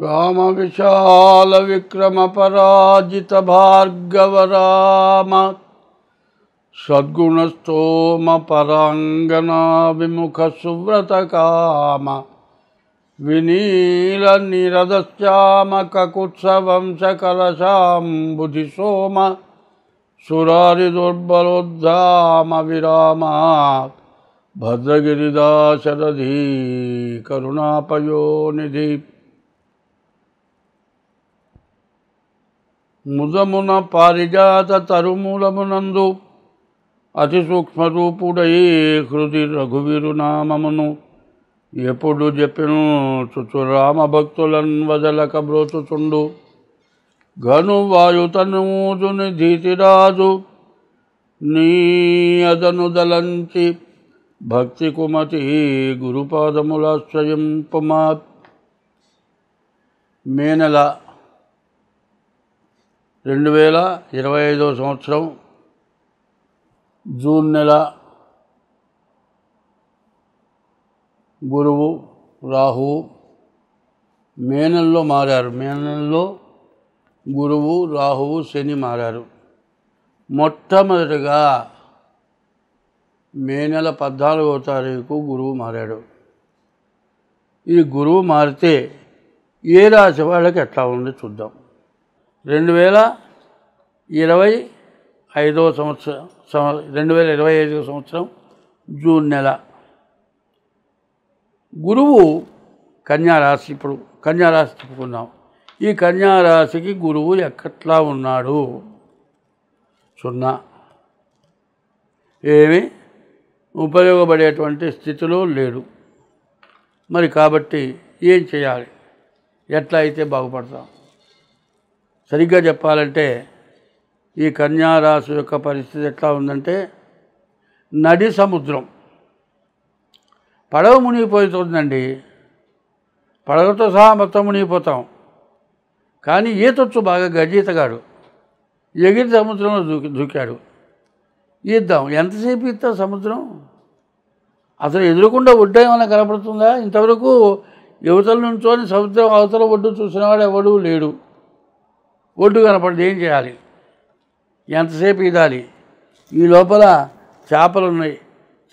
రామవిశాల విక్రమ పరాజిత భార్గవ రామ సద్గుణస్తోమ పరాంగనా విముఖ సువ్రత కామ వినీల నిరదశ్యామ కకుత్సవంశ కలశాంబుధి సోమ సురారి దుర్బలోద్ధామ విరామ భద్రగిరిదాశరథీ కరుణాపయోనిధి ముదమున పారిజాత తరుమూలమునందు అతి సూక్ష్మరూపుడై హృది రఘువీరునామమును ఎప్పుడు చెప్పిను చుచు రామభక్తులన్ వదలక బ్రోచుచుండు ఘను వాయుతనూజుని ధీతిరాజు నీ అదను దలంచి భక్తి కుమతి గురుపాదములాశ్రయింపుమా. మే నెల 2025 సంవత్సరం జూన్ నెల గురువు రాహువు మే నెలలో మారారు. మే నెలలో గురువు రాహువు శని మారారు. మొట్టమొదటిగా మే నెల 14వ తారీఖు గురువు మారాడు. ఈ గురువు మారితే ఏ రాశి వాళ్ళకి ఎట్లా ఉంది చూద్దాం. 2025 సంవత్సరం జూన్ నెల గురువు కన్యారాశి. ఇప్పుడు కన్యారాశి చెప్పుకుందాం. ఈ కన్యారాశికి గురువు ఎట్లా ఉన్నాడు? 0. ఏమి ఉపయోగపడేటువంటి స్థితిలో లేడు. మరి కాబట్టి ఏం చేయాలి? ఎట్లా అయితే బాగుపడతాం? సరిగ్గా చెప్పాలంటే ఈ కన్యారాశి యొక్క పరిస్థితి ఎట్లా ఉందంటే నడి సముద్రం. పడవ మునిగిపోతుందండి. పడవతో సహా మొత్తం మునిగిపోతాం. కానీ ఈతొచ్చు బాగా గజీతగాడు ఎగిరి సముద్రంలో దూకాడు. ఈద్దాం. ఎంతసేపు ఈద్దాం సముద్రం? అసలు ఎదురుకుండా ఒడ్డు ఏమైనా కనపడుతుందా? ఇంతవరకు యువతల నుంచోని సముద్రం అవతల ఒడ్డు చూసినవాడు ఎవడూ లేడు. ఒడ్డు కనపడదు. ఏం చేయాలి? ఎంతసేపు ఈదాలి? ఈ లోపల చేపలు ఉన్నాయి.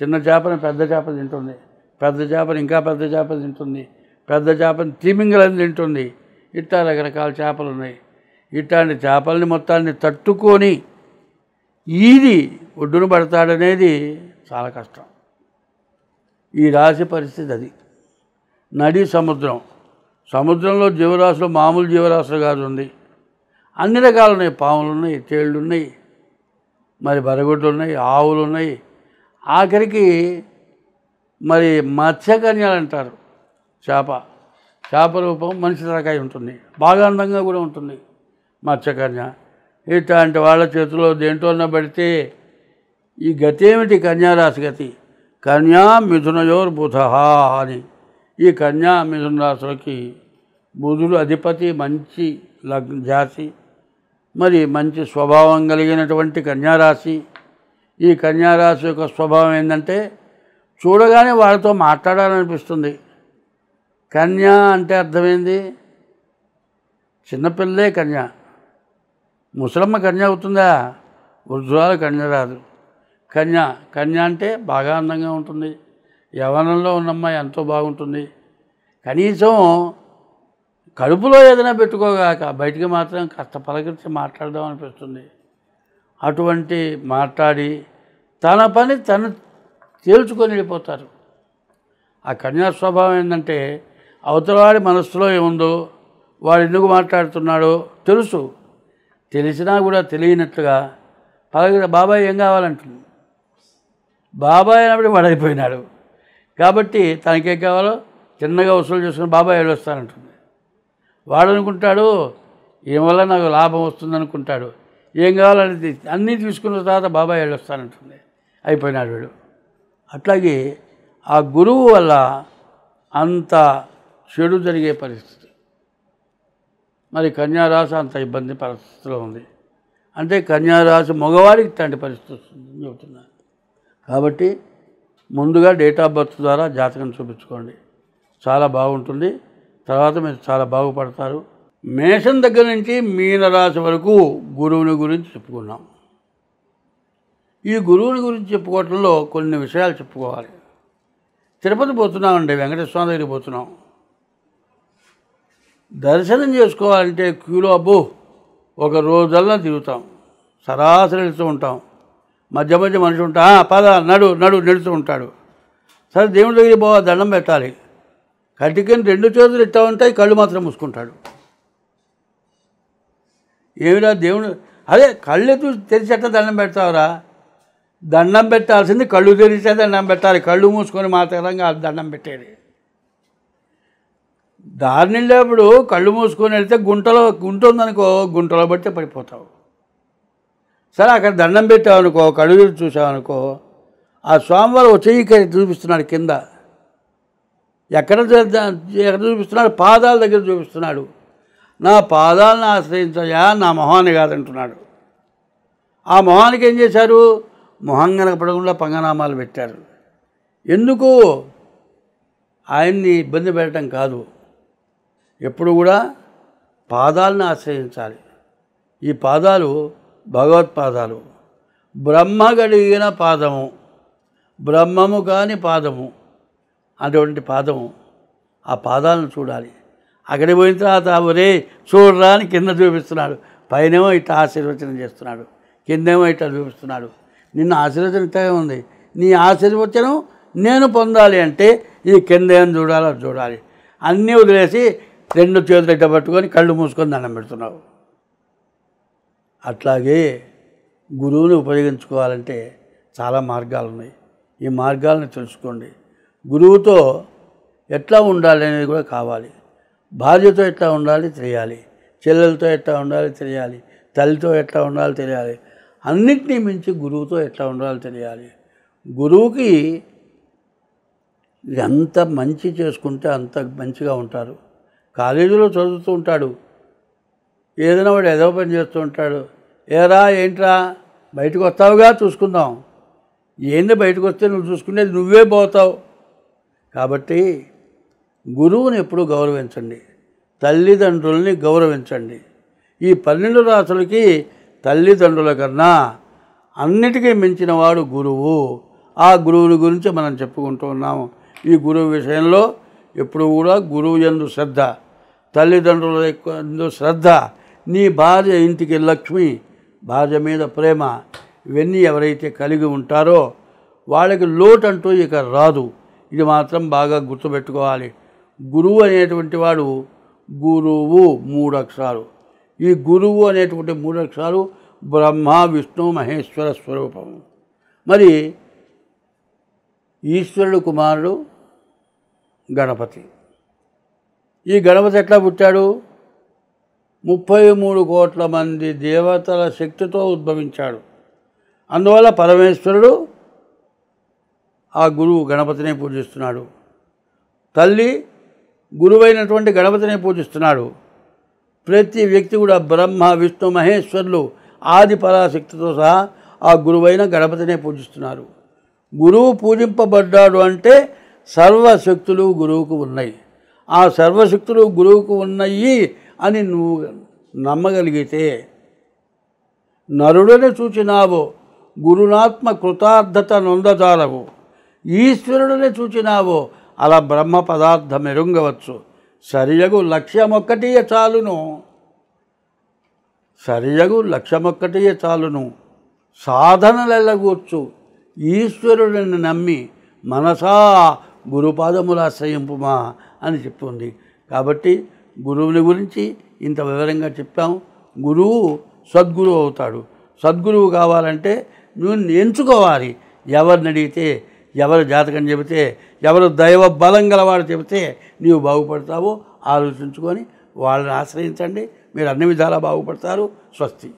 చిన్న చేపని పెద్ద చేప తింటుంది, పెద్ద చేపని ఇంకా పెద్ద చేప తింటుంది, పెద్ద చేపని తిమింగలం తింటుంది. ఇట్లా రకరకాల చేపలు ఉన్నాయి. ఇట్లాంటి చేపల్ని మొత్తాన్ని తట్టుకొని ఈది ఒడ్డును పడతాడనేది చాలా కష్టం. ఈ రాశి పరిస్థితి అది. నడి సముద్రం. సముద్రంలో జీవరాశులు మామూలు జీవరాశులు కాదు ఉంది. అన్ని రకాలు ఉన్నాయి. పాములు ఉన్నాయి, తేళ్ళు ఉన్నాయి, మరి బరగొడ్లు ఉన్నాయి, ఆవులు ఉన్నాయి. ఆఖరికి మరి మత్స్యకన్యలు అంటారు. చేప రూపం మనిషి రకాయి ఉంటుంది. బాగా అందంగా కూడా ఉంటుంది మత్స్యకన్య. ఇట్లాంటి వాళ్ళ చేతిలో దేంటోన పడితే ఈ గతి ఏమిటి? కన్యారాశి గతి. కన్యా మిథునయోర్ బుధ అని. ఈ కన్యా మిథున రాశులకి బుధుడు అధిపతి. మంచి జాతి, మరి మంచి స్వభావం కలిగినటువంటి కన్యారాశి. ఈ కన్యారాశి యొక్క స్వభావం ఏంటంటే చూడగానే వాళ్ళతో మాట్లాడాలనిపిస్తుంది. కన్యా అంటే అర్థమైంది? చిన్నపిల్లే కన్య. ముసలమ్మ కన్య అవుతుందా? వృద్ధురాలు కన్య రాదు. కన్య అంటే బాగా అందంగా ఉంటుంది. యవ్వనంలో ఉన్నమ్మాయి ఎంతో బాగుంటుంది. కనీసం కడుపులో ఏదైనా పెట్టుకోగాక బయటికి మాత్రం కాస్త పలకరించి మాట్లాడదాం అనిపిస్తుంది. అటువంటి మాట్లాడి తన పని తను తేల్చుకొని వెళ్ళిపోతారు. ఆ కన్యా స్వభావం ఏంటంటే అవతలవాడి మనస్సులో ఏముందో, వాడు ఎందుకు మాట్లాడుతున్నాడో తెలుసు. తెలిసినా కూడా తెలియనట్లుగా బాబాయ్ ఏం కావాలంటుంది. బాబాయ్ అన్నప్పుడు వాడైపోయినాడు కాబట్టి తనకేం కావాలో చిన్నగా వసూలు చేసుకుని బాబాయ్ వెళ్ళొస్తానంటుంది. వాడు అనుకుంటాడు ఏం వల్ల నాకు లాభం వస్తుందనుకుంటాడు. ఏం కావాలని అన్నీ తీసుకున్న తర్వాత బాబాయ్ వెళ్ళొస్తానంటుంది. అయిపోయినాడు వీడు. అట్లాగే ఆ గురువు వల్ల అంత చెడు జరిగే పరిస్థితి. మరి కన్యారాశి అంత ఇబ్బంది పరిస్థితిలో ఉంది. అంటే కన్యారాశి మగవాడికి ఇట్లాంటి పరిస్థితి వస్తుందని చెబుతున్నా. కాబట్టి ముందుగా డేట్ ఆఫ్ బర్త్ ద్వారా జాతకం చూపించుకోండి, చాలా బాగుంటుంది. తర్వాత మీరు చాలా బాగుపడతారు. మేషం దగ్గర నుంచి మీనరాశి వరకు గురువుని గురించి చెప్పుకున్నాం. ఈ గురువుని గురించి చెప్పుకోవటంలో కొన్ని విషయాలు చెప్పుకోవాలి. తిరుపతి పోతున్నామండి, వెంకటేశ్వర స్వామి దగ్గరికి పోతున్నాం. దర్శనం చేసుకోవాలంటే క్యూలో ఒక రోజల్లా తిరుగుతాం, సరాసరి వెళ్తూ ఉంటాం. మధ్య మధ్య మనిషి ఉంటా పద నడు నడుస్తూ ఉంటాడు. సరే దేవుడి దగ్గరికి పోవాలి, దండం పెట్టాలి. కటికని 2 చేతులు ఇట్టా ఉంటాయి, కళ్ళు మాత్రం మూసుకుంటాడు. ఏమిరా దేవుడు, అదే కళ్ళు తెరిచేట దండం పెడతావురా? దండం పెట్టాల్సింది కళ్ళు తెరిచే దండం పెట్టాలి, కళ్ళు మూసుకొని మాత్రంగా దండం పెట్టేది. దారిని వెళ్ళేప్పుడు కళ్ళు మూసుకొని వెళ్తే గుంట ఉందనుకో, గుంటలో పడితే పడిపోతావు. సరే అక్కడ దండం పెట్టావనుకో, కళ్ళు చూసావనుకో, ఆ స్వామివారు చెయ్యి చూపిస్తున్నాడు కింద. ఎక్కడ చూపిస్తున్నాడు? పాదాల దగ్గర చూపిస్తున్నాడు. నా పాదాలను ఆశ్రయించయా, నా మొహాన్ని కాదంటున్నాడు. ఆ మొహానికి ఏం చేశారు? మొహం కనపడకుండా పంగనామాలు పెట్టారు. ఎందుకు? ఆయన్ని ఇబ్బంది పెట్టడం కాదు, ఎప్పుడు కూడా పాదాలను ఆశ్రయించాలి. ఈ పాదాలు భగవత్పాదాలు, బ్రహ్మ గడిగిన పాదము, బ్రహ్మము కాని పాదము, అటువంటి పాదము. ఆ పాదాలను చూడాలి. అక్కడికి పోయిన తర్వాత ఒరే చూడరా అని కింద చూపిస్తున్నాడు, పైనేమో ఇట్లా ఆశీర్వచనం చేస్తున్నాడు, కిందేమో ఇట్లా చూపిస్తున్నాడు. నిన్ను ఆశీర్వచనం ఇట్టే ఉంది, నీ ఆశీర్వచనం నేను పొందాలి అంటే ఈ కింద ఏం చూడాలో చూడాలి. అన్నీ వదిలేసి 2 చేతులు ఇట్ట పట్టుకొని కళ్ళు మూసుకొని దండం పెడుతున్నావు. అట్లాగే గురువుని ఉపయోగించుకోవాలంటే చాలా మార్గాలు ఉన్నాయి. ఈ మార్గాలను తెలుసుకోండి. గురువుతో ఎట్లా ఉండాలి అనేది కూడా కావాలి. భార్యతో ఎట్లా ఉండాలి తెలియాలి, చెల్లెలతో ఎట్లా ఉండాలి తెలియాలి, తల్లితో ఎట్లా ఉండాలి తెలియాలి. అన్నింటినీ మించి గురువుతో ఎట్లా ఉండాలో తెలియాలి. గురువుకి ఎంత మంచి చేసుకుంటే అంత మంచిగా ఉంటారు. కాలేజీలో చదువుతూ ఉంటాడు, ఏదైనా వాడు ఏదో పని చేస్తూ ఉంటాడు. ఏరా ఏంట్రా బయటకు వస్తావుగా చూసుకుందాం. ఏంది బయటకు వస్తే నువ్వు చూసుకునేది నువ్వే పోతావు. కాబట్టి గురువుని ఎప్పుడూ గౌరవించండి, తల్లిదండ్రుల్ని గౌరవించండి. ఈ 12 రాసులకి తల్లిదండ్రుల కన్నా అన్నిటికీ మించిన వాడు గురువు. ఆ గురువుని గురించి మనం చెప్పుకుంటూ ఉన్నాము. ఈ గురువు విషయంలో ఎప్పుడు కూడా గురువు యందు శ్రద్ధ, తల్లిదండ్రుల యందు శ్రద్ధ, నీ భార్య ఇంటికి లక్ష్మి, భార్య మీద ప్రేమ, ఇవన్నీ ఎవరైతే కలిగి ఉంటారో వాళ్ళకి లోటు అంటూ ఇక రాదు. ఇది మాత్రం బాగా గుర్తుపెట్టుకోవాలి. గురువు అనేటువంటి వాడు, గురువు 3 అక్షరాలు. ఈ గురువు అనేటువంటి 3 అక్షరాలు బ్రహ్మ విష్ణు మహేశ్వర స్వరూపం. మరి ఈశ్వరుడు కుమారుడు గణపతి. ఈ గణపతి ఎట్లా పుట్టాడు? 33 కోట్ల మంది దేవతల శక్తితో ఉద్భవించాడు. అందువల్ల పరమేశ్వరుడు ఆ గురువు గణపతినే పూజిస్తున్నాడు. తల్లి గురువైనటువంటి గణపతినే పూజిస్తున్నాడు. ప్రతి వ్యక్తి కూడా బ్రహ్మ విష్ణు మహేశ్వరులు ఆది పరాశక్తితో సహా ఆ గురువైన గణపతినే పూజిస్తున్నారు. గురువు పూజింపబడ్డాడు అంటే సర్వశక్తులు గురువుకు ఉన్నాయి. ఆ సర్వశక్తులు గురువుకు ఉన్నాయి అని నువ్వు నమ్మగలిగితే, నరుడని చూచినావో గురునాత్మ కృతార్థత నొందజాలవు, ఈశ్వరుడిని చూచినావో అలా బ్రహ్మ పదార్థం ఎరుంగవచ్చు. సరియగు లక్ష్యమొక్కటియే చాలును, సరియగు లక్ష్యమొక్కటియే చాలును, సాధనలెల్లగూర్చు ఈశ్వరుడిని నమ్మి మనసా గురుపాదముల ఆశ్రయింపుమా అని చెప్తుంది. కాబట్టి గురువుని గురించి ఇంత వివరంగా చెప్పాం. గురువు సద్గురువు అవుతాడు. సద్గురువు కావాలంటే నువ్వు ఎంచుకోవాలి. ఎవరిని అడిగితే, ఎవరు జాతకం చెబితే, ఎవరు దైవ బలం గలవాడు చెబితే నీవు బాగుపడతావో ఆలోచించుకొని వాళ్ళని ఆశ్రయించండి. మీరు అన్ని విధాలా బాగుపడతారు. స్వస్తి.